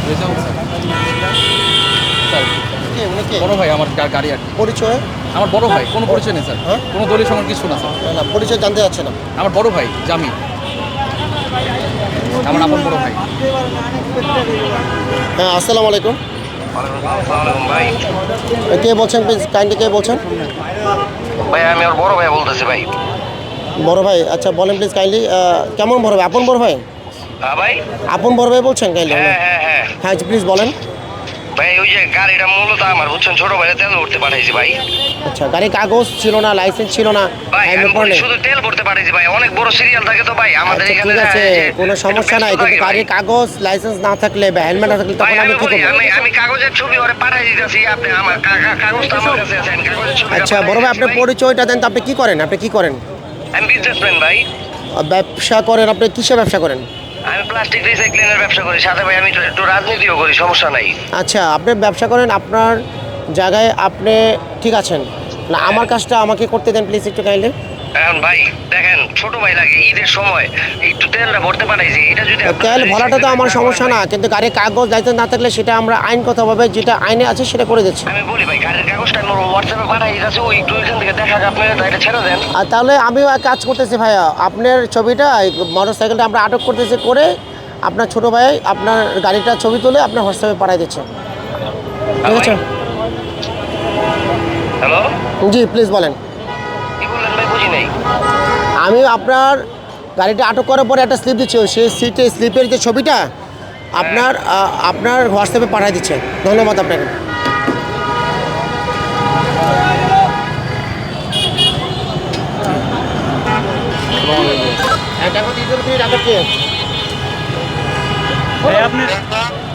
Rezaul sir. Sir কে উনি কে? বড় ভাই আমার গাড়ি আর কি। পরিচয়? আমার বড় ভাই, কোনো পরিচয় নেই স্যার। হ্যাঁ? কোনো দলীয় সংগঠন কিছু না স্যার। না পরিচয় জানতে যাচ্ছে না। আমার বড় ভাই জামিন, আমার আপন বড় ভাই। হ্যাঁ, আসসালামু আলাইকুম। ভাই কে বলছেন প্লিজ কাইন্ডলি, কে বলছেন? ভাই আমি ওর বড় ভাই বলতেছি ভাই। বড় ভাই, আচ্ছা বলেন প্লিজ কাইন্ডলি। কেমন বড় ভাই? আপন বড় ভাই? হ্যাঁ ভাই। আপন বড় ভাই বলছেন কাইন্ডলি? হ্যাঁ হ্যাঁ হ্যাঁ হ্যাঁ প্লিজ বলেন। ভাই ওই যে গাড়িটা মূলত আমার বুঝছেন ছোট ভাইরা তেল ভরতে পাঠাইছি ভাই। আচ্ছা, গাড়ির কাগজ ছিল না, লাইসেন্স ছিল না, ভাই আমি হেলমেট বলি পরে? শুধু তেল ভরতে পাঠাইছি ভাই, অনেক বড় সিরিয়াল থাকে তো ভাই আমাদের আচ্ছা এখানে। ঠিক আছে, কোনো সমস্যা নাই, কিন্তু গাড়ির কাগজ লাইসেন্স না থাকলে বা হেলমেট না থাকলে ভাই তখন আমি আমি কি বলি করবো? আমি কাগজের ছবি ওরে পাঠাই দিতেছি, আপনি আমার কাগজটা আমার কাছে আছে, আমি কাগজের ছবি। আচ্ছা বড় ভাই, আপনার পরিচয়টা দেন তো। আপনি কি করেন? আপনি কি করেন? আমি বিজনেসম্যান ভাই। ব্যবসা করেন? আপনি কিসের ব্যবসা করেন? আমি প্লাস্টিক রিসাইক্লিংয়ের ব্যবসা করি, সাথে ভাই আমি একটু রাজনীতিও করি, সমস্যা নাই। আচ্ছা, আপনি ব্যবসা করেন, আপনার জায়গায় আপনি ঠিক আছেন না? আমার কাজটা আমাকে করতে দেন প্লিজ একটু কাইন্ডলি। এখন ভাই দেখেন ছোট ভাই লাগে ঈদের সময় একটু তেলটা ভরতে পাঠাইছি, এটা যদি তেল ভরাটা তো আমার সমস্যা না, কিন্তু গাড়ির কাগজ লাইসেন্স না থাকলে সেটা আমরা আইনগতভাবে যেটা আইনে আছে সেটা করে দিচ্ছি। আমি বলি ভাই গাড়ির কাগজটা আমি হোয়াটসঅ্যাপে পাঠাই দিতেছি, ওই একটু এখান থেকে দেখা যাক, আপনি এটা ছেড়ে দেন। আর তাহলে আমিও এক কাজ করতেছি ভাইয়া, আপনার ছবিটা মোটর সাইকেলটা আমরা আটক করতেছি, করে আপনার ছোট ভাই আপনার গাড়িটা ছবি তুলে আপনার হোয়াটসঅ্যাপে পাঠিয়ে দিচ্ছে, ঠিক আছে? হ্যালো, জি প্লিজ বলেন। কি বললেন ভাই বুঝি নাই। আমি আপনার গাড়িটা আটক করার পরে একটা স্লিপ দিচ্ছি, সেই স্লিপের যে ছবিটা আপনার আপনার হোয়াটসঅ্যাপে পাঠিয়ে দিচ্ছে। ধন্যবাদ আপনাকে। আপনি